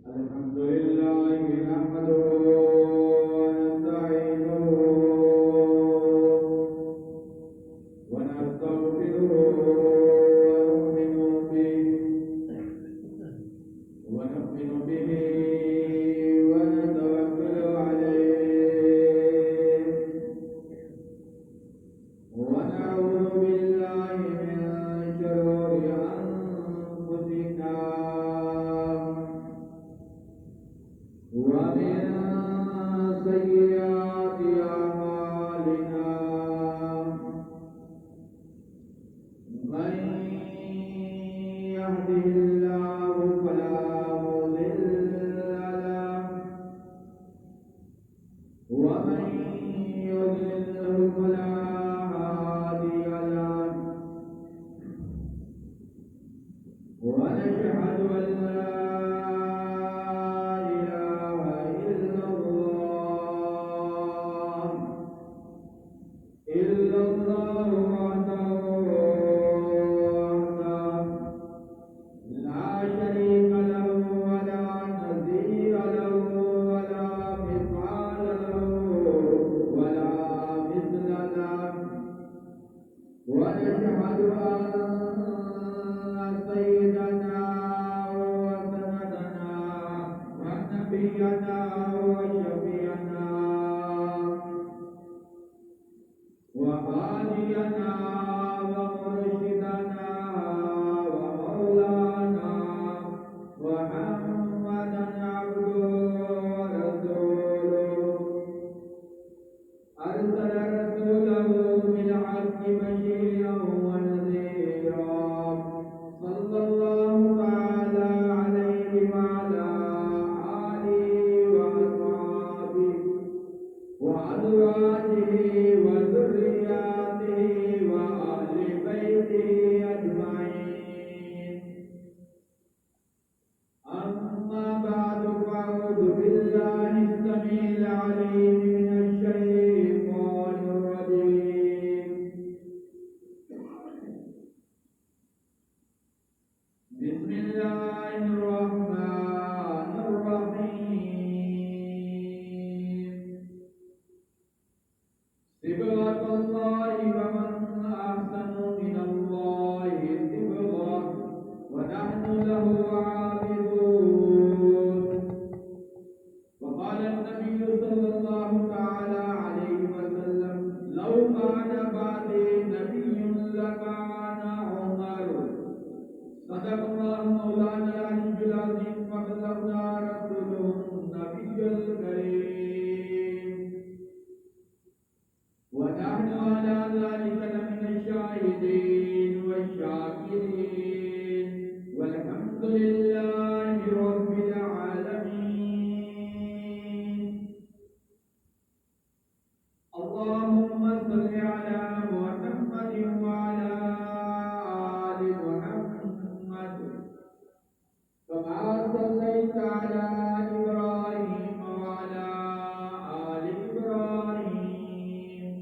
الحمد لله نحمده ونستعينه ونستغفره ونؤمن به ونتوكل عليه ونعوذ بالله من شرور أنفسنا ومن سيئات أعمالنا من يهده الله فلا مضل له ومن يضلل فلا هادي له ونشهد أن لا ونشهد أن سيدنا وسندنا ونبينا وشفيعنا وهادينا ومرشدنا ومولانا محمدا عبده ورسوله أرسل رسوله بالحق بشيرا ونذيرا صلى الله تعالى عليه وعلى آله وأصحابه وأزواجه وذرياته وأهل بيته أجمعين أما بعد فأعوذ بالله السميع العليم من الشيطان الرجيم بسم الله الرحمن الرحيم صبغة الله ومن أحسن من الله صبغة ونحن له عابدون وقال النبي صلى الله تعالى عليه وسلم لو كان بعدي نبي لكان عمر صدق الله مولانا العلي العظيم وبلغنا رسوله النبي الكريم ونحن على ذلك لمن الشاهدين والشاكرين والحمد لله رب العالمين اللهم صل على محمد وعلى آل محمد كما صليت على إبراهيم وعلى آل إبراهيم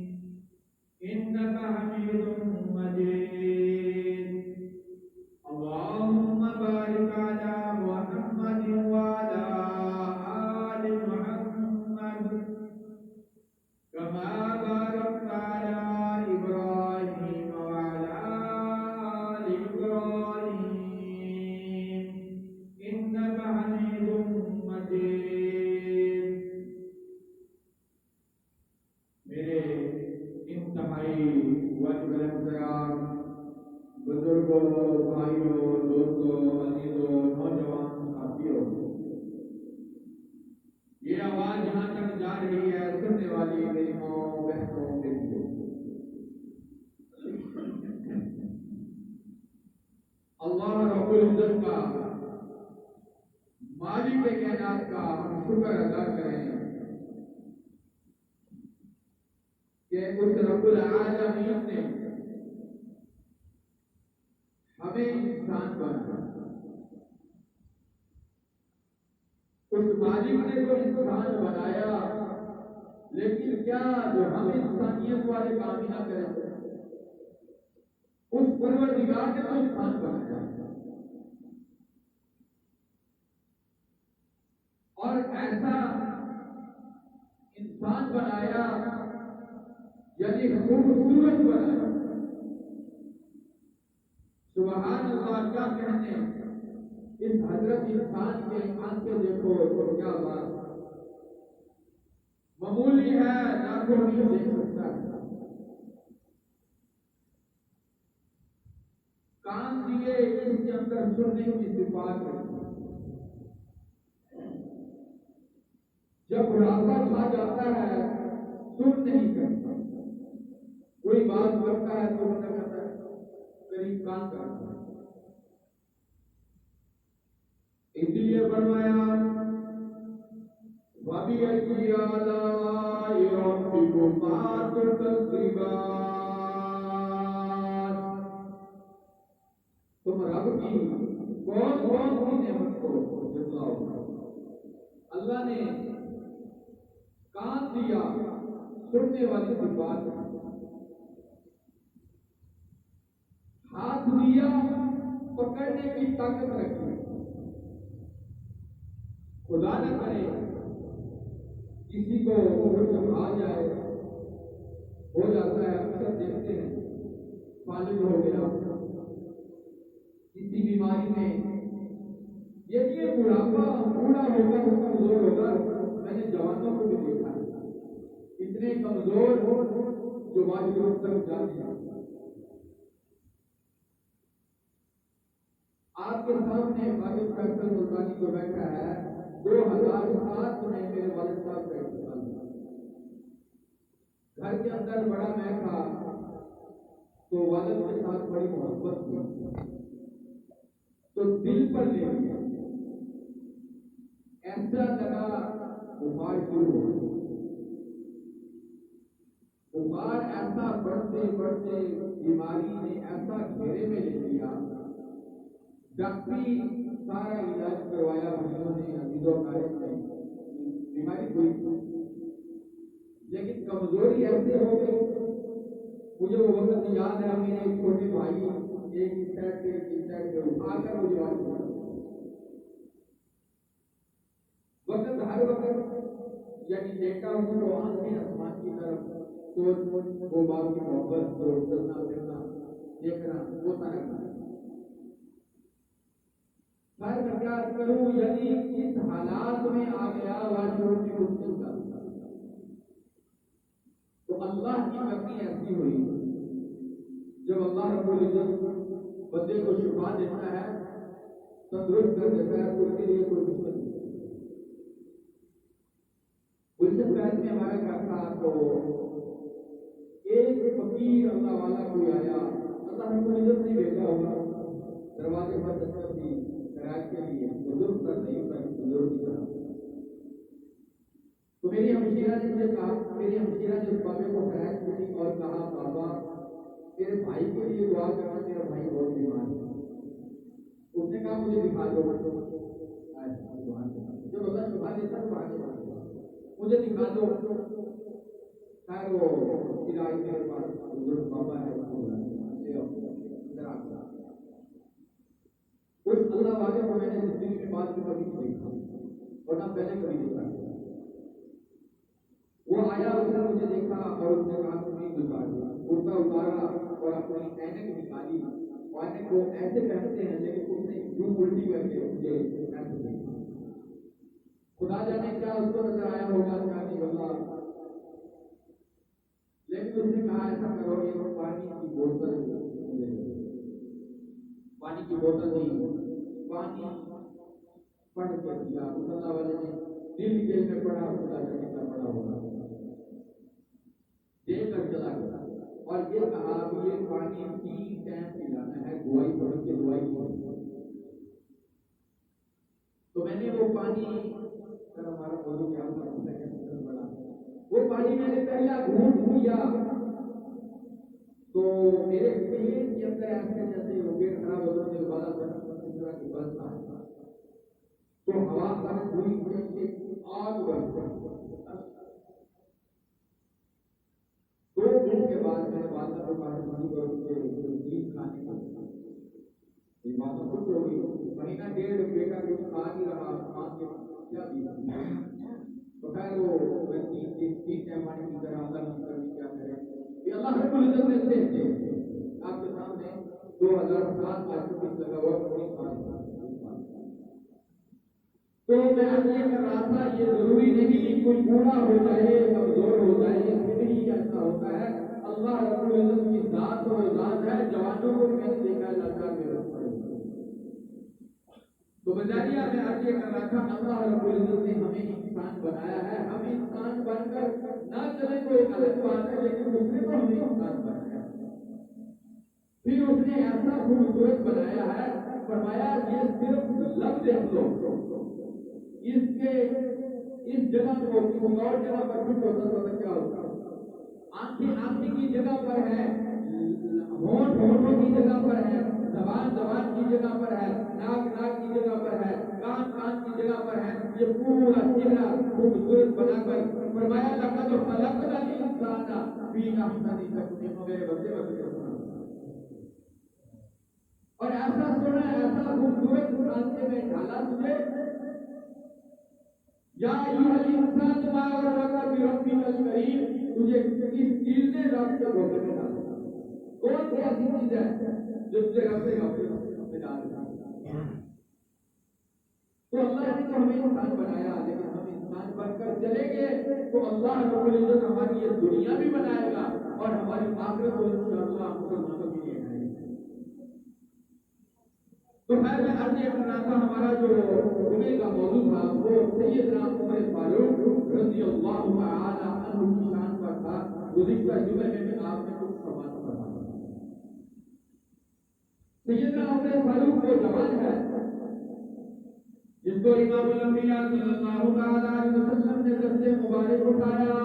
إنك حميد مجيد اللهم بارك على محمد وعلى آل محمد كما باركت على إبراهيم وعلى آل إبراهيم إنك حميد مجيد میرے انتہائی واجب احترام بزرگوں بھائیوں دوستوں عزیزوں نوجوان ساتھیوں یہ آواز جہاں تک جا رہی ہے سننے والی میری ماں بہنوں بیٹیوں اللہ رب العزت کا مالک کائنات کا ہم شکر ادا کریں کہ اس رب العالمین نے ہمیں انسان بنا اس مالک نے جو انسان بنایا لیکن کیا جو ہم انسانیت والے کام ہی نہ کریں اس پروردگار نے تو انسان بنایا بنایا یعنی خوبصورت بنایا. سبحان اللہ، کیا کہنے. اس حضرت انسان کے آنکھیں دیکھو تو کیا بات. معمولی ہے، نہ کوئی نہیں دیکھ سکتا. کان دیے اس کے اندر سننے کی صفات ہے. جب بڑھاپا کھا جاتا ہے سن نہیں کرتا. کوئی بات کرتا ہے تو بتا کرتا ہے قریب کان کرتا ہے. اس لیے فرمایا وَبِأَيِّ آلَاءِ رَبِّكُمَا تُكَذِّبَانِ. تم رب کی کون کون سی نعمت کو جتلاؤ. اللہ نے کان دیا سننے والی بات، ہاتھ دیا پکڑنے کی طاقت رکھی. خدا نہ کرے کسی کو کچھ آ جائے، ہو جاتا ہے. اکثر دیکھتے ہیں فالج ہو گیا کسی بیماری میں، یہ بڑھاپا بوڑھا ہوگا وہ کمزور ہوگا. میں نے جوانوں کو بھی دیکھا ہے اتنے کمزور جو واجب تک جاتے ہیں. آپ کے سامنے واجب فیصل ملتانی جو بیٹھا ہے 2007 میں میرے والد صاحب کا انتقال ہوا. گھر کے اندر بڑا میں تھا تو والد کے ساتھ بڑی محبت تھی تو دل پر لے لیا. ایسا لگا بخار شروع ہو گیا. بخار ایسا بڑھتے بڑھتے بیماری نے ایسا گھیرے میں لے لیا. ڈاکٹری سارا علاج کروایا مریضوں نے، عزیزوں کارے نے، بیماری کوئی تھی لیکن کمزوری ایسے ہو گئی. مجھے وہ وقت یاد ہے میرے چھوٹے بھائی ایک سائڈ پہ اٹھا کر مجھے وقت ہر وقت یعنی دیکھتا ہوں تو آنکھیں آسمان کی طرف سوچ وہ باپ کی محبت کو چلنا پھرنا دیکھنا وہ سارا میں کیا کروں. یعنی اس حالات میں آ گیا واجب کی مشکل کا. تو اللہ کی کرنی ایسی ہوئی جب اللہ رب العزت بندے کو شفا دیتا ہے تندرست کر دیتا ہے تو اس کے لیے کوئی مشکل نہیں. گلشن پہل میں ہمارا گھر تھا تو ایک فقیر اللہ والا کوئی آیا. اللہ رب العزت نے بھیجا ہوگا دروازے پر دستک دی خیرات کے لیے بزرگ تک نہیں پر بزرگ کی طرح. تو میری ہمشیرہ نے مجھے کہا، میری ہمشیرہ نے اس بابے کو خیرات کی اور کہا بابا میرے بھائی کے لیے دعا کرنا، میرا بھائی بہت بیمار ہے. اس نے کہا مجھے دکھا دو. جب اللہ شفا دیتا تو آگے مجھے دکھا دو. خیر وہ علاج میرے پاس بزرگ بابا ہے اس اللہ والے کو میں نے زندگی میں بات میں کبھی نہیں دیکھا اور نہ پہلے کبھی دیکھا. وہ آیا اس نے مجھے دیکھا اور اس نے کہا تم نہیں گزار دیا. کرتا اتارا اور اپنی اینک نکالی. اینک کو ایسے پہنتے ہیں لیکن اس نے یوں الٹی کر کے مجھے ایسے دیکھا. خدا جانے کیا اس کو نظر آیا ہوگا کیا نہیں ہوگا. لیکن اس نے کہا ایسا کرو یہ پانی کی بوتل پانی کی بوتل نہیں پانی پڑھ کے دیا. اللہ والے نے دل میں پڑھا خدا جانے کا پڑا ہوگا دے کر چلا گیا اور یہ کہا یہ پانی 3 ٹائم پلانا ہے دعائی پڑھ کے دعائی پڑھ. تو میں نے وہ پانی ہمارا موضوع کیا بڑا وہ پانی میں نے پہلا گھونٹ لیا تو میرے پیٹ کے اندر ایسے جیسے وہ پیٹ خراب ہو جانے کے بعد اس طرح کی بس آ تو ہوا خراب ہوئی آگ بن گئی. 2 دن کے بعد میں والدہ کو کہا چیز کھانے کا یہ بات تو خوش ہو گئی. مہینہ ڈیڑھ بیٹا کچھ کھا نہیں رہا آج کے کیا دیا تو خیر وہ ٹھیک ہے ہماری کی طرح اللہ کی طرف کیا کرے کہ اللہ رب العزت نے سے آپ کے سامنے 2007 کا چوبیس لگا ہوا تو میں یہ کر رہا تھا یہ ضروری نہیں کوئی بوڑھا ہو جائے کمزور ہو جائے یہ فطری ایسا ہوتا ہے اللہ رب العزت کی ذات اور ذات ہے جوانوں کو میں نے دیکھا جاتا ہے تو بجائے میں آج یہ کر رہا تھا اللہ رب العزت نے ہمیں انسان بنایا ہے ہم انسان بن کر نہ چلے تو ایک الگ بات ہے لیکن اس نے تو ہمیں انسان بنایا پھر اس نے ایسا خوبصورت بنایا ہے فرمایا یہ صرف لفظ دیکھ لو اس کے اس جگہ کو کسی اور جگہ پر فٹ ہوتا تو کیا ہوتا آنکھیں کی جگہ پر ہے ہونٹ ہونٹوں کی جگہ پر ہے زبان کی جگہ پر ہے ناک کی جگہ پر ہے کان کی جگہ پر ہے یہ پورا چہرہ خوبصورت بنا کر فرمایا لقد خلقنا الانسان فی احسن تقویم میرے بندے اور ایسا سونا ایسا خوبصورت سانچے میں ڈالا تجھے یا ایھا الانسان ما غرک بربک الکریم تجھے اس چیز نے رب سے دھوکے میں ڈالا کون سی ایسی چیز ہے جو تجھے رب سے دھوکے میں ڈال دیا تو اللہ نے تو ہمیں انسان بنایا لیکن ہم انسان بن کر چلیں گے تو اللہ رب العزت ہماری یہ دنیا بھی بنائے گا اور ہماری آخرت کو انشاءاللہ مسلمانوں کے لیے بنائے گا تو خیر میں عرض یہ کرنا تھا ہمارا جو جمعے کا موضوع تھا وہ سیدنا عمر فاروق رضی اللہ تعالی عنہ کی شان پر تھا گزشتہ جمعے میں بھی آپ نے کچھ فرمایا سیدنا عمر فاروق وہ جوان ہے جس کو امام الانبیاء صلی اللہ علیہ وسلم نے دست مبارک اٹھایا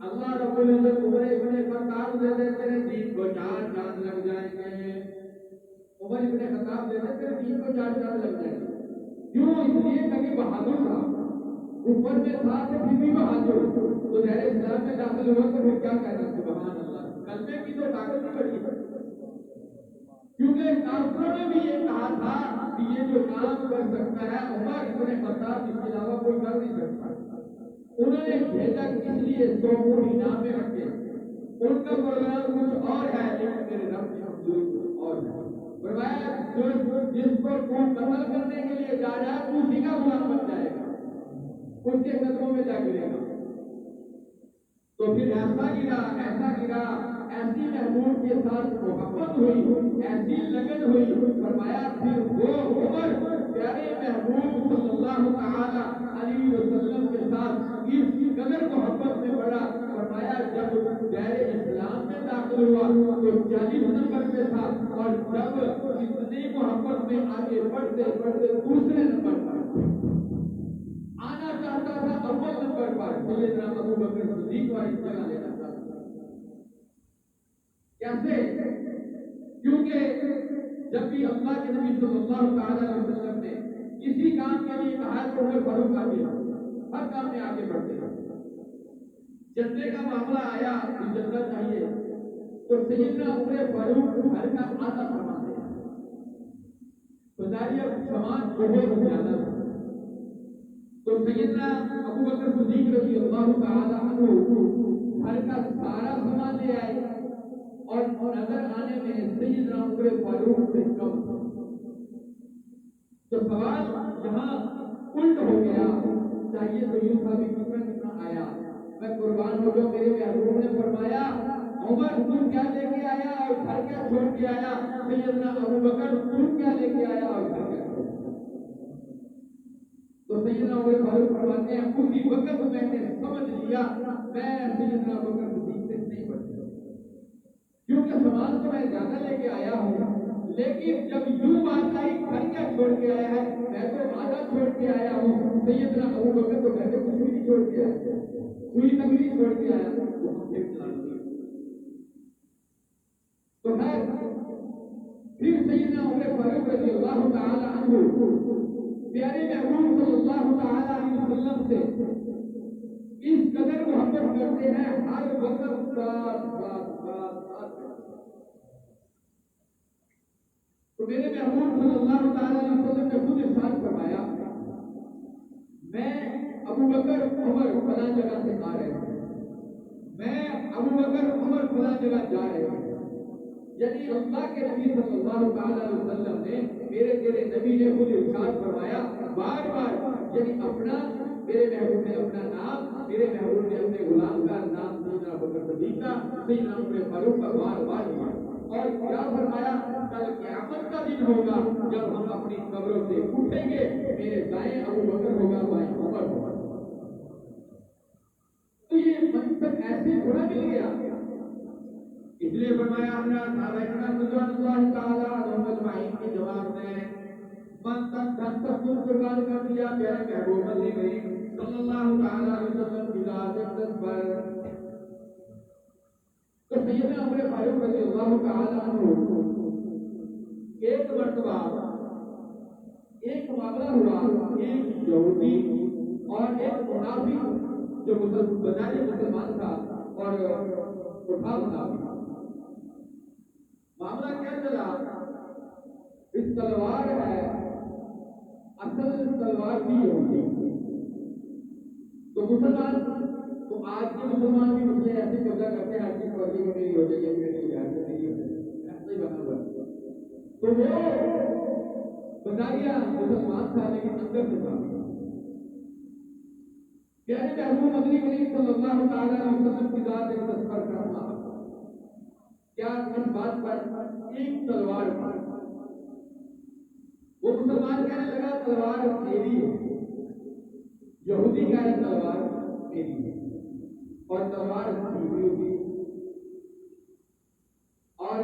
اللہ رب العزت عمر ابن خطاب دے دے تیرے دین کو 4 چاند لگ جائیں گے عمر ابن خطاب دے دے تیرے دین کو 4 چاند لگ جائیں گے کیوں اس لیے کہ بہادر تھا اوپر میں تھا کہ پھر بھی بہادر تو دیر اسلام میں داخل ہوا تو پھر کیا کہنا سبحان اللہ کلمے کی تو طاقت ہی بڑی ہے کیونکہ کافروں نے بھی یہ کہا تھا کہ یہ جو کام کر سکتا ہے عمر ابن خطاب اس کے علاوہ کوئی کر نہیں سکتا انہوں نے بھیجا اس لیے 100 اونٹ انعام میں رکھے ان کا پروگرام کچھ اور ہے لیکن میرے رب کی منظوری کچھ اور ہے فرمایا جس پر کوئی قتل کرنے کے لیے جا رہا ہے اسی کا غلام بن جائے گا اس کے قدموں میں جا گرے گا تو پھر ایسا گرا ایسی محبوب کے ساتھ محبت ہوئی ایسی لگن ہوئی فرمایا پھر وہ عمر پیارے محبوب صلی اللہ تعالی علیہ وسلم کے ساتھ اس قدر محبت میں بڑا فرمایا جب دائرے اسلام میں داخل ہوا تو 40 نمبر پہ تھا اور جب اتنی محبت میں آگے بڑھتے بڑھتے دوسرے نمبر پر آنا چاہتا تھا اول نمبر پر سیدنا ابو بکر صدیق والی جگہ لینا چاہتا تھا کیسے کیونکہ جب بھی اللہ کے نبی صلی اللہ علیہ وسلم نے کسی کام کے لیے کہا تو عمر فاروق آگے ہر کام میں آگے بڑھتے ہیں جنتے کا معاملہ آیا کہ جنت چاہیے تو سیدنا عمر فاروق گھر کا آدھا سامان دیا بتائیے سامان بہت زیادہ تھا تو سیدنا ابو بکر صدیق رضی اللہ تعالی عنہ گھر کا سارا سامان لے آئے اور نظر آنے میں سیدنا عمر فاروق سے کم تھا تو سوال یہاں الٹ ہو گیا چاہیے تو یوں تھا بھی کتنا آیا میں قربان ہو جو میرے محبوب نے فرمایا عمر تم کیا لے کے آیا اور گھر کیا چھوڑ کے آیا سیدنا ابو بکر تم کیا لے کے آیا اور گھر کیا چھوڑ کے آیا تو سیدنا عمر فاروق فرماتے ہیں اسی وقت میں نے سمجھ لیا میں سیدنا ابو بکر صدیق سے نہیں بچ سکتا کیونکہ سامان تو میں زیادہ لے کے آیا ہوں لیکن جب یوں بات آئی گھر کیا چھوڑ کے آیا ہے میں تو آدھا چھوڑ کے آیا ہوں سیدنا ابو بکر تو گھر کے کچھ بھی نہیں چھوڑ کے آیا سوئی تک بھی نہیں چھوڑ کے آیا تو ہم پھر چلا تو ہے پھر سیدنا عمر فاروق رضی اللہ تعالی عنہ پیارے محبوب صلی اللہ تعالی علیہ وسلم سے اس قدر محبت کرتے ہیں ہر وقت تو میرے محبوب صلی اللہ تعالی علیہ وسلم نے خود ارشاد فرمایا میں ابو بکر عمر فلاں جگہ سے آ رہے ہیں، میں ابو بکر عمر فلاں جگہ جا رہے ہیں. یعنی اللہ کے نبی صلی اللہ تعالی علیہ وسلم نے میرے تیرے نبی نے خود ارشاد فرمایا بار بار، یعنی اپنا میرے محبوب نے اپنا نام، میرے محبوب نے اپنے غلام کا نام سیدنا ابو بکر صدیق کا، سیدنا عمر فاروق کا بار بار لیا. اور کیا فرمایا؟ کل قیامت کا دن ہوگا جب ہم اپنی قبروں سے اٹھیں گے، میرے دائیں ابو بکر ہوگا، بائیں عمر ہوگا. تو یہ منصب ایسے تھوڑا مل گیا. اس لیے فرمایا صحابہ کرام رضوان اللہ تعالی عنہم اجمعین کے جواب میں من تن دھن تک کل قربان کر دیا پیارے محبوب علی کریم صلی اللہ تعالی علیہ وسلم کی ذات اقدس پر. تو سیدنا عمر فاروق رضی اللہ تعالی عنہ ایک مرتبہ ایک معاملہ ہوا، ایک یہودی اور ایک منافق جو مسلمان تھا اور اٹھا منافق، معاملہ کیا چلا؟ اس تلوار ہے، اصل تلوار بھی یہودی. تو مسلمان، تو آج کے مسلمان بھی مسئلے ایسے قبضہ کرتے ہیں، آج کی فوجی کو میری ہو جائے، میری اجازت نہیں ہو جائے، ایسا ہی بنا ہوا. تو وہ بنایا مسلمان تھا لیکن اندر سے تھا. پیارے محبوب مدنی کریم صلی اللہ تعالی علیہ وسلم کی ذات ایک تذکر کرنا، کیا اس بات پر ایک تلوار پر وہ مسلمان کہنے لگا تلوار میری ہے، یہودی کہہ رہا تلوار میری ہے، اور تلوار چھوٹی ہوئی. اور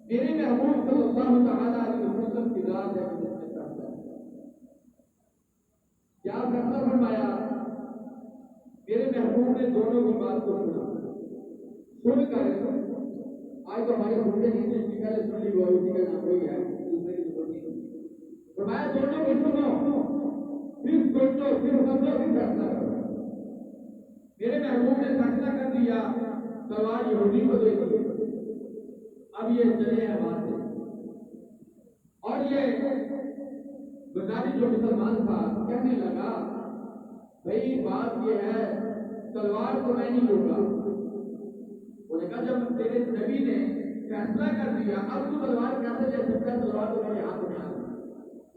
میرے محبوب صلی اللہ تعالی علیہ وسلم کی ذات ہے کیا فیصلہ فرمایا؟ میرے محبوب نے دونوں کی بات کو سنا، سن کر آج تو ہمارے سنتے نہیں تھے، اس کی پہلے سن لی وہ اسی کا نام وہی ہے، دوسرے کی ضرورت نہیں. فرمایا دونوں کو سنو، پھر سوچو، پھر سمجھو، پھر فیصلہ کرو. میرے محبوب نے فیصلہ کر دیا تلوار یہودی کو دے دی، اب یہ چلے ہیں وہاں سے. اور یہ بزاری جو مسلمان تھا کہنے لگا بھائی بات یہ ہے تلوار تو میں نہیں لوں گا. انہوں نے کہا جب تیرے نبی نے فیصلہ کر دیا اب تو تلوار کیسے لے سکتا ہے؟ تلوار تو میرے ہاتھ میں آ گئی.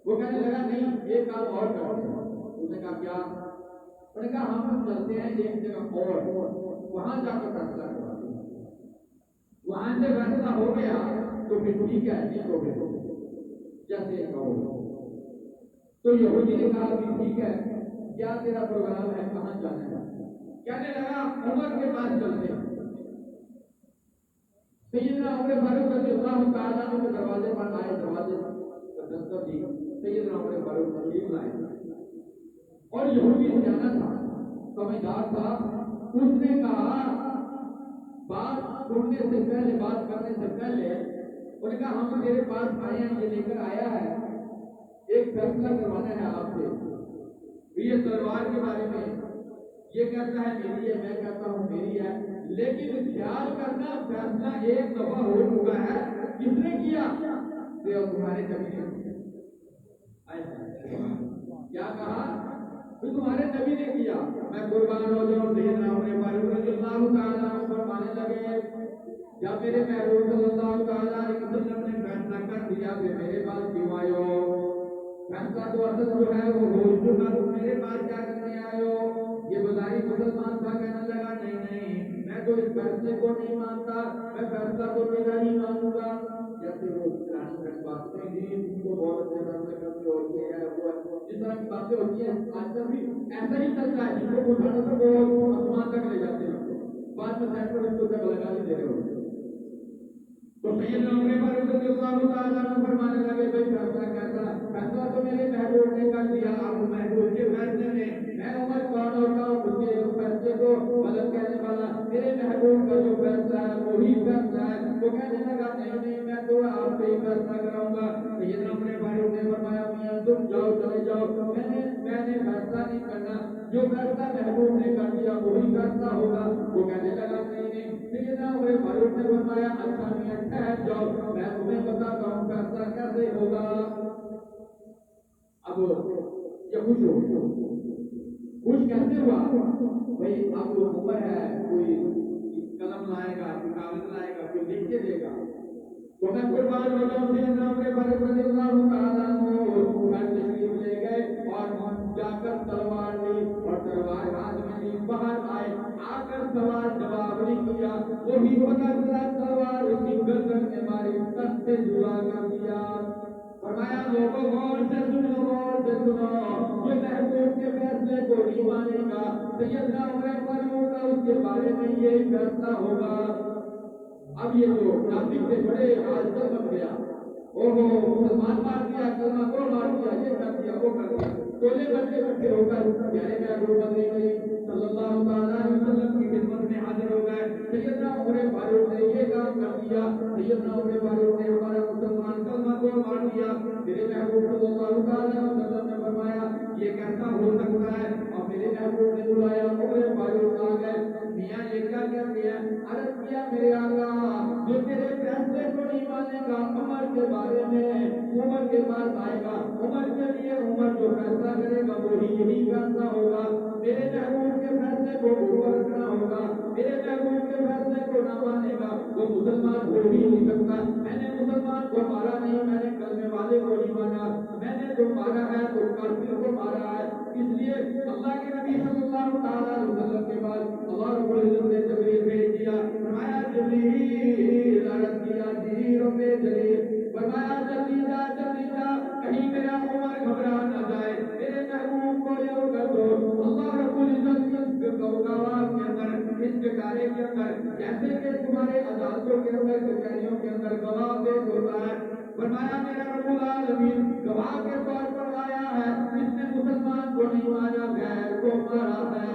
وہ کہنے لگا نہیں ایک کام اور کرتے ہیں. اس نے کہا کیا؟ انہوں نے کہا ہم چلتے ہیں ایک جگہ اور وہاں جا کر فیصلہ کرواتے ہیں. وہاں سے فیصلہ ہو گیا تو پھر ٹھیک ہے جی کو بھی جیسے کہو. تو یہودی نے کہا کہ ٹھیک ہے، کیا تیرا پروگرام ہے، کہاں جانا ہے؟ کہنے لگا عمر کے پاس چلتے ہیں. سیدنا عمر فاروق رضی اللہ تعالیٰ عنہ کے دروازے پر آئے، دروازے پر دستک دی. سیدنا عمر فاروق تشریف لائے اور یہودی جانا تھا، سمجھدار تھا. اس نے کہا بات سننے سے پہلے، بات کرنے سے پہلے انہوں نے کہا ہم تیرے پاس آئے ہیں، یہ لے کر آیا ہے، ایک فیصلہ کروانا ہے آپ سے. یہ تلوار کے بارے میں یہ کہتا ہے میری ہے، میں کہتا ہوں میری ہے، لیکن خیال کرنا فیصلہ ایک دفعہ ہو چکا ہے. کس نے کیا؟ تمہارے نبی نے. کیا کہا؟ تمہارے نبی نے کیا. میں قربان ہو جاؤں. سیدنا عمر فاروق رضی اللہ تعالیٰ عنہ فرمانے لگے جب میرے محبوب صلی اللہ تعالیٰ علیہ وسلم نے فیصلہ کر دیا پھر میرے پاس کیوں آئے ہو؟ فیصلہ تو اصل جو ہے وہ ہو چکا، تو میرے پاس کیا کرنے آئے ہو؟ یہ بظاہر مسلمان تھا، کہنے لگا نہیں میں تو اس فیصلے کو نہیں مانتا، میں فیصلہ تو میرا ہی مانوں گا. جیسے وہ باتیں تھی ان کو بہت اچھے فیصلے کرتے ہوتی ہے، وہ جس طرح کی باتیں ہوتی ہیں آج کل بھی ایسا ہی چلتا ہے. جن کو اٹھانا تھا وہ آسمان تک لے جاتے ہیں، بعد میں سائڈ پر ان کو جب لگا نہیں دے رہے ہوتے. تو سیدنا عمر فاروق رضی اللہ تعالیٰ عنہ فرمانے لگے بھائی فیصلہ کیسا؟ فیصلہ تو میرے محبوب نے کر دیا. اب محبوب کے فیصلے میں عمر کون ہوتا ہوں اس کے فیصلے کو غلط کہنے والا؟ میرے محبوب کا جو فیصلہ ہے وہی فیصلہ ہے. وہ کہنے لگا نہیں میں تو آپ سے ہی فیصلہ کراؤں گا. سیدنا عمر فاروق نے فرمایا میاں تم جاؤ، چلے جاؤ، میں نے فیصلہ نہیں کرنا، جو فیصلہ محبوب نے کر دیا وہی فیصلہ ہوگا. وہ کہنے لگا نہیں. سیدنا عمر فاروق نے فرمایا اچھا میاں ٹھہر جاؤ، میں تمہیں بتاتا ہوں فیصلہ کیسے ہوگا. اب یہ خوش ہو خوش کیسے ہوا؟ بھائی اب عمر ہے، کوئی قلم لائے گا، کوئی کاغذ لائے گا، کوئی لکھ کے دے گا، تو میں قربان ہو جاؤں سیدنا عمر فاروق رضی اللہ تعالیٰ عنہ گھر تشریف لے گئے اور جا کر تلوار لی اور تلوار ہاتھ میں لی، باہر آئے، آ کر سوال جواب نہیں کیا، وہی پتہ چلا تلوار اس کی گردن میں ماری، سر سے جدا کر دیا۔ فرمایا لوگوں غور سے سنو، غور سے سنو، یہ محبوب کے فیصلے کو نہیں مانے گا، سیدنا عمر فاروق کا اس کے بارے میں یہی فیصلہ ہوگا۔ اب یہ جو ناظرین سے بڑے حادثہ بن گیا، اوہو مسلمان مار دیا، کلمہ کو مار دیا، یہ کر دیا، وہ کر دیا، ٹولے بچے اکٹھے ہو کر پیارے محبوب بدری کریم صلی اللہ تعالیٰ علیہ وسلم کی خدمت میں حاضر ہو گئے۔ سیدنا عمر فاروق نے یہ کام کر دیا، سیدنا عمر فاروق نے ہمارا مسلمان کلمہ کو مار دیا۔ میرے محبوب صلی اللہ تعالیٰ علیہ وسلم نے فرمایا یہ کیسا ہو سکتا ہے؟ اور میرے محبوب نے بلایا، عمر فاروق آ گئے، میاں یہ کیا کہتے ہیں؟ عرض کیا میرے آقا جو تیرے فیصلے کو نہیں مانے گا عمر کے بارے میں، عمر کے پاس آئے گا، عمر کے لیے عمر جو فیصلہ کرے گا وہی یہی فیصلہ ہوگا، میرے محبوب کے فیصلے کو اوپر رکھنا ہوگا، میرے محبوب کے فیصلے کو نہ مانے گا وہ مسلمان ہو ہی نہیں سکتا۔ میں نے مسلمان کو مارا نہیں، میں نے کلمے والے کو نہیں مارا، میں نے جو مارا ہے تو کافر کو مارا ہے۔ اس لیے اللہ کے نبی صلی اللہ تعالیٰ علیہ وسلم کے بعد اللہ رب العزت نے جبریل بھیج دیا، فرمایا جبریل عرض کیا جیروں میں جلیل، فرمایا جلدی جا کہیں میرا عمر گھبرا نہ جائے، میرے محبوب کو یہ کر دو۔ اللہ رب العزت اس گوگاوار کے اندر، اس کٹارے کے اندر، جیسے کہ تمہارے عدالتوں کے اندر، کچہریوں کے اندر گواہ پیش ہوتا ہے، فرمایا میرا رب العالمین گواہ کے طور پر آیا ہے، اس نے مسلمان کو نہیں مارا، غیر کو مارا ہے۔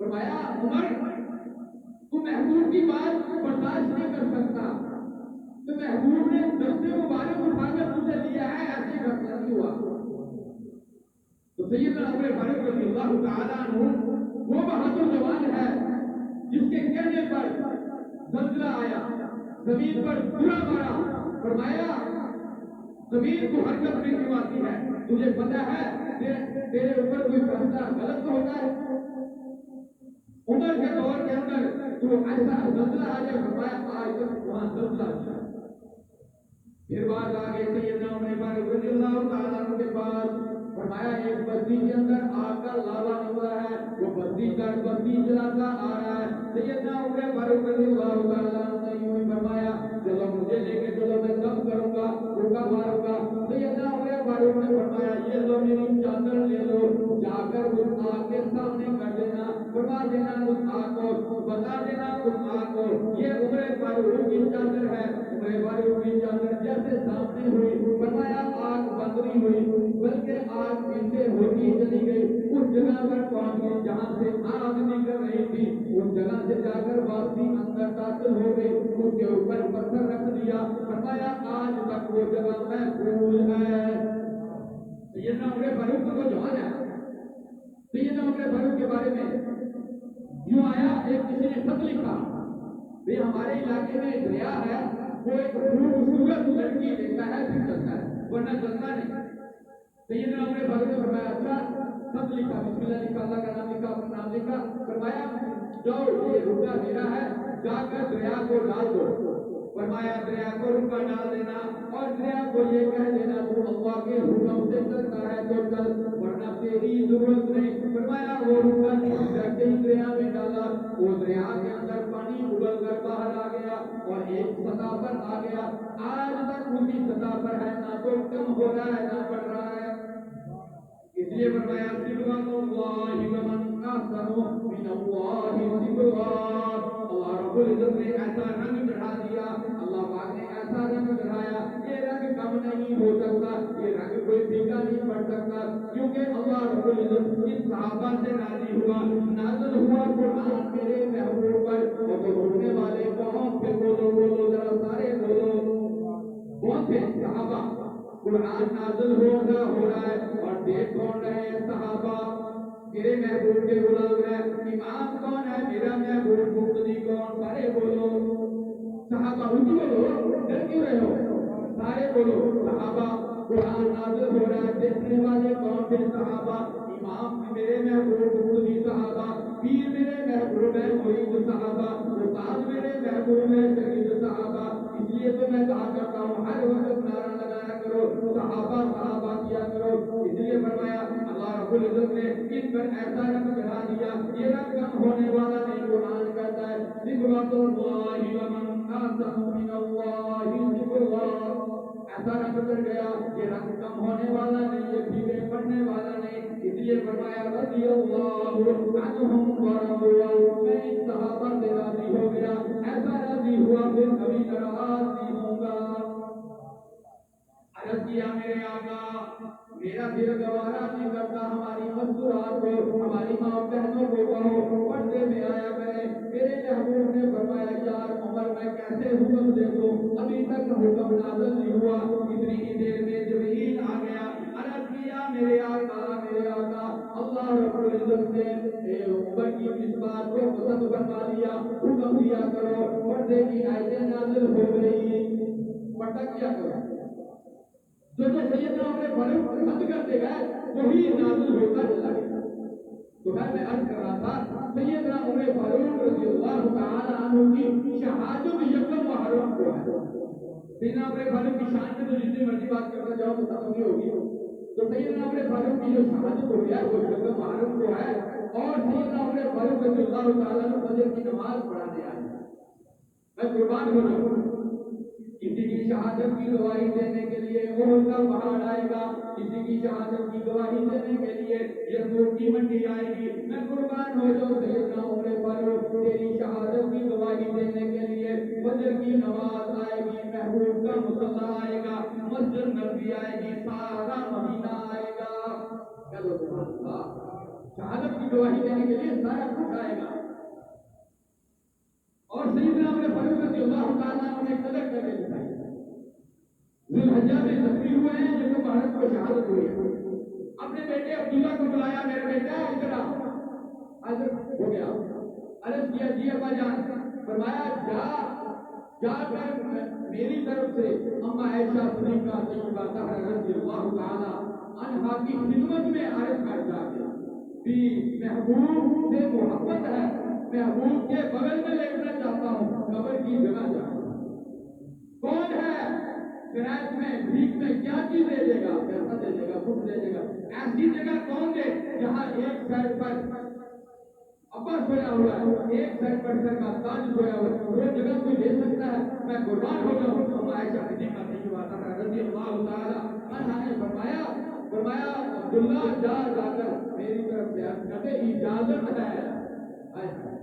فرمایا عمر تو محبوب کی بات برداشت نہیں کر سکتا، تو محبوب نے دست مبارک اٹھا کر تجھے لیا ہے، ایسے فیصلہ نہیں ہوا۔ تو سیدنا عمر فاروق رضی اللہ تعالیٰ عنہ وہ بہادر جوان ہے جس کے کہنے پر زلزلہ آیا، زمین پر پورا مارا، فرمایا زمین کو حرکت میں کیوں آتی ہے؟ تجھے پتہ ہے تیرے اوپر کوئی فیصلہ غلط تو ہوتا ہے؟ عمر کے دور کے اندر تو ایسا زلزلہ آ جائے، فرمایا آج تک وہاں زلزلہ آتا ہے۔ پھر بات آگے سیدنا عمر فاروق رضی اللہ تعالیٰ عنہ کے پاس، فرمایا ایک بستی کے اندر آگ کا لاوا نکلا ہے، وہ بستی در بستی جلاتا آ رہا ہے۔ سیدنا عمر فاروق رضی اللہ تعالیٰ عنہ نے یوں ہی فرمایا چلو مجھے لے کے چلو، میں کم کروں گا، روکا ماروں گا۔ سیدنا عمر فاروق نے فرمایا یہ لو میری چادر لے لو، جا کر اس آگ کے سامنے کر دینا، فرما دینا اس آگ کو، بتا دینا اس آگ کو یہ عمر فاروق کی چادر ہے۔ عمر فاروق کی چادر جیسے سامنے ہوئی، فرمایا آگ بند نہیں ہوئی بلکہ آگ پیچھے ہوتی چلی گئی، اس جگہ پر پہنچ گئی جہاں سے آگ نکل رہی تھی، اس جگہ سے جا کر واپسی اندر داخل ہو گئی، اس کے اوپر پتھر رکھ دیا، فرمایا آج تک وہ جگہ محفوظ ہے۔ سیدنا عمر فاروق کو جوان ہے، سیدنا عمر فاروق کے بارے میں یوں آیا، ایک کسی نے خط لکھا بھی ہمارے علاقے میں ایک دریا ہے، وہ ایک خوبصورت لڑکی دیکھتا ہے پھر چلتا ہے ورنہ چلتا نہیں۔ سیدنا عمر فاروق نے فرمایا اچھا، خط لکھا، بسم اللہ لکھا، اللہ کا نام لکھا، اپنا نام لکھا، فرمایا جاؤ یہ رکا میرا ہے، جا کر دریا کو ڈال دو، فرمایا دریا کو رکا ڈال دینا اور دریا کو یہ کہہ دینا تو اللہ کے حکم سے چلتا ہے تو چل ورنہ تیری ضرورت نہیں۔ فرمایا وہ رکا جیسے ہی دریا میں ڈالا، وہ دریا کے اندر پانی ابل کر باہر آ گیا اور ایک سطح پر آ گیا، آج تک اسی سطح پر ہے، نہ تو کم ہو رہا ہے نہ بڑھ رہا ہے۔ اس لیے فرمایا صبغۃ اللہ ومن احسن من اللہ صبغا، اللہ رب العزت نے ایسا رنگ چڑھا دیا، اللہ پاک نے ایسا رنگ چڑھایا، یہ رنگ کم نہیں ہو سکتا، یہ رنگ کوئی پھیکا نہیں پڑ سکتا، کیونکہ اللہ رب العزت اس صحابہ سے راضی ہوا، نازل ہوا قرآن میرے محبوب پر، اور تو روکنے والے بہت تھے، بولو ذرا سارے بولو، بہت تھے صحابہ، قرآن نازل ہو رہا ہے اور دیکھ کون رہے ہیں صحابہ، میرے محبوب کے غلام ہے، امام کون ہے میرا محبوب، مقتدی کون، سارے بولو، صحابہ اونچی بولو، ڈر کیوں رہے ہو، سارے بولو صحابہ، قرآن نازل ہو رہا ہے، دیکھنے والے کون تھے؟ صحابہ۔ امام میرے محبوب مقتدی صحابہ، پیر میرے محبوب ہے مرید صحابہ، استاد میرے محبوب ہے شہید صحابہ۔ اس لیے تو میں کہا کرتا ہوں ہر وقت نعرہ لگایا کرو، صحابہ صحابہ کیا کرو۔ اس لیے فرمایا اللہ رب العزت نے ان پر ایسا رنگ چڑھا دیا، یہ رنگ کم ہونے والا نہیں۔ قرآن کہتا ہے صبغۃ اللہ ومن احسن من اللہ صبغۃ، ایسا رنگ چڑھ گیا، یہ رنگ کم ہونے والا نہیں، یہ پھیکے پڑنے والا نہیں۔ اس لیے فرمایا رضی اللہ عنہم ورضوا عنہ، میں ان صحابہ سے راضی ہو گیا، ایسا راضی ہوا پھر کبھی ناراض نہیں ہوں گا۔ عرض کیا میرے آقا میرا دل گوارا نہیں کرتا ہماری مستورات کو، ہماری ماں بہنوں کو کہو پردے میں آیا کریں۔ میرے محبوب نے فرمایا یار عمر میں کیسے حکم دے دوں، ابھی تک حکم نازل نہیں ہوا، اتنی ہی دیر میں جبریل آ گیا۔ عرض کیا میرے آقا اللہ رب العزت نے عمر کی اس بات کو پسند فرما لیا، حکم دیا کرو پردے کی آیتیں نازل ہو گئی، پردہ کیا کرو۔ جو سیدنا عمر فاروق بند کرتے گئے وہی نازل ہوتا چلا گیا۔ تو میں عرض کر رہا تھا سیدنا عمر فاروق رضی اللہ تعالی عنہ کی شہادت یکم محرم کو ہے۔ سیدنا عمر فاروق کی شان میں تو جتنی مرضی بات کرتا جاؤ تو ختم نہیں ہوگی۔ تو سیدنا عمر فاروق کی جو شہادت ہو گیا وہ یکم محرم کو ہے، اور سیدنا عمر فاروق رضی اللہ تعالی عنہ فجر کی نماز پڑھانے آئے۔ میں قربان ہو جاؤں، کسی کی شہادت کی گواہی دینے کے لیے احد کا پہاڑ آئے گا، کسی کی شہادت کی گواہی دینے کے لیے یرموک کی منڈی آئے گی۔ میں قربان ہو جاؤں سیدنا عمر فاروق تیری شہادت کی گواہی دینے کے لیے فجر کی نماز آئے گی، محبوب کا مصلی آئے گا، مسجد نبوی آئے گی، سارا مدینہ آئے گا۔ چلو سبحان اللہ، شہادت کی گواہی دینے کے لیے سارا کچھ آئے گا۔ اور سیدنا عمر فاروق رضی اللہ تعالیٰ عنہ نے قدر کر کے دکھائی۔ ذوالحجہ میں زخمی ہوئے ہیں جن کو بھارت کو شہادت ہوئی ہے، اپنے بیٹے عبداللہ کو بلایا، میرا بیٹا ادھر آ، حاضر ہو گیا۔ عرض کیا جی ابا جان، فرمایا جا کر میری طرف سے اما عائشہ صدیقہ طیبہ طاہرہ رضی اللہ تعالی عنہا کی خدمت میں عرض کر جا کے بھی محبوب سے محبت ہے، محبوب کے بغل میں لیٹنا چاہتا ہوں، قبر کی جگہ جا۔ کون ہے کرائے میں بھیک میں کیا چیز دے دے گا؟ پیسہ دے دے گا، کچھ دے دے گا، ایسی جگہ کون دے جہاں ایک سائڈ پر ابا سویا ہوا ہے، ایک سائڈ پر سر کا تاج سویا ہوا ہے، وہ جگہ کوئی دے سکتا ہے؟ میں قربان ہو جاؤں۔ ہم عائشہ صدیقہ طیبہ رضی اللہ تعالی عنہا نے فرمایا عبداللہ جا کر میری طرف سے عرض کرتے اجازت ہے۔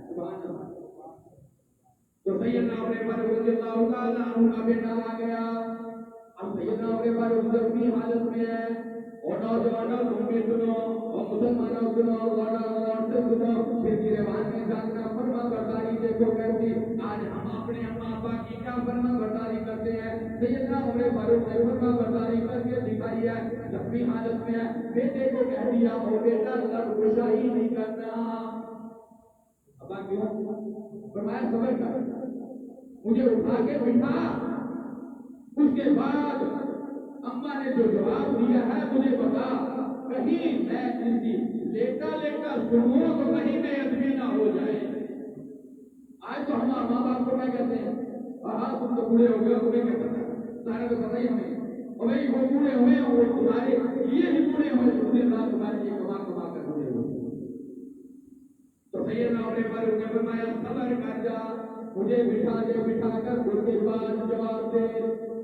سبحان اللہ۔ تو سیدنا عمر فاروق رضی اللہ تعالی عنہ کا بیٹا آ گیا۔ اب سیدنا عمر فاروق زخمی حالت میں ہے، اور نوجوانوں تم بھی سنو، اور مسلمانوں سنو، اور سے سنو، پھر گریبان میں جاننا فرما برداری دیکھو کیسی۔ آج ہم اپنے اما ابا کی کیا فرما برداری کرتے ہیں؟ سیدنا عمر فاروق نے فرما برداری کر کے دکھائی ہے، زخمی حالت میں ہے، بیٹے کو کہہ دیا او بیٹا لڑ گشائی نہیں کرنا۔ ابا کیوں؟ فرمایا صبر کر، مجھے اٹھا کے بٹھا، اس کے بعد اما نے جو جواب دیا ہے مجھے بتا، کہیں میں اسی لیٹا سنوں تو کہیں میں ادبی نہ ہو جائے۔ آج تو ہمارے ماں باپ کو کیا کہتے ہیں؟ ہاں تم تو بوڑھے ہو گئے، تمہیں کیا پتا، سارا تو پتا ہی ہمیں، اور بھائی وہ بوڑھے ہوئے ہیں، وہ تمہارے لیے ہی بوڑھے ہوئے، تمہارے لیے کما کر بوڑھے ہوئے۔ تو سیدنا عمر فاروق نے فرمایا صبر کر جا، مجھے بٹھا کر اس کے بعد جواب دے۔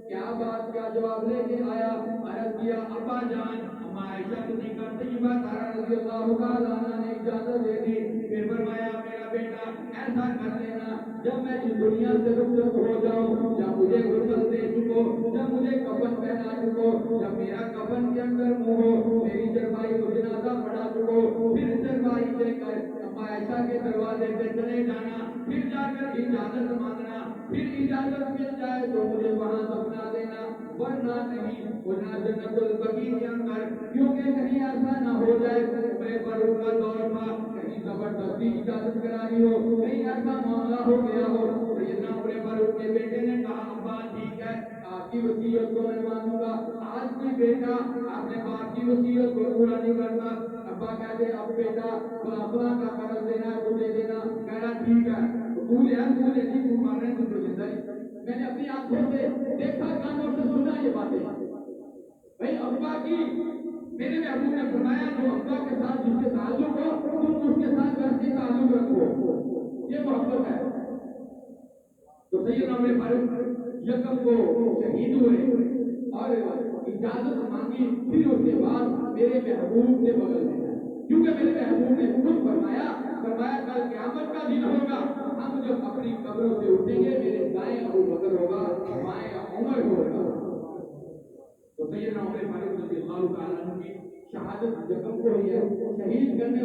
کیا بات، کیا جواب لے کے آیا؟ عرض کیا ابا جان، اما عائشہ صدیقہ طیبہ طاہرہ رضی اللہ تعالی عنہا نے اجازت دے دی۔ پھر فرمایا میرا بیٹا ایسا کر لینا، جب میں اس دنیا سے رخصت ہو جاؤں، جب مجھے غسل دے چکو، جب مجھے کفن پہنا چکو، جب میرا کفن کے اندر منہ ہو، میری چرپائی کو جنازہ پڑھا چکو، پھر چرپائی لے کر اما عائشہ کے دروازے پہ چلے جانا، پھر جا کر اجازت مانگنا، پھر اجازت مل جائے تو مجھے وہاں دفنا دینا، ورنہ نہیں، ورنہ جنت البقیع کے اندر، کیونکہ کہیں ایسا نہ ہو جائے عمر فاروق کا دور تھا، کہیں زبردستی اجازت کرانی ہو، کہیں ایسا معاملہ ہو گیا ہو۔ سیدنا عمر فاروق کے بیٹے نے کہا ابا ٹھیک ہے، باپ کی وصیت کو میں مانوں گا. آج کوئی بیٹا اپنے باپ کی وصیت کو پورا نہیں کرتا, ابا کہتے ہیں اب بیٹا فلاں کا قرض دینا ہے تو دے دینا, کہنا ٹھیک ہے تو نہیں تو مار رہے تو زندہ ہی. میں نے اپنی آنکھوں سے دیکھا, کانوں سے سنا یہ باتیں. بھائی ابا کی میرے محبوب نے فرمایا جو ابا کے ساتھ جس کے تعلق ہو تم اس کے ساتھ ویسے تعلق رکھو, یہ محبت ہے. تو سیدنا عمر فاروق یکم کو شہید ہوئے اور اجازت مانگی, پھر اس کے بعد میرے محبوب سے بغل میں, کیونکہ میرے محبوب نے خود فرمایا کل قیامت کا دن ہوگا, ہم جب اپنی قبروں سے اٹھیں گے میرے دائیں ابو بکر ہوگا, بائیں عمر ہوگا. تو سیدنا عمر فاروق رضی اللہ تعالیٰ عنہ کی شہادت یکم کو ہوئی ہے, شہید کرنے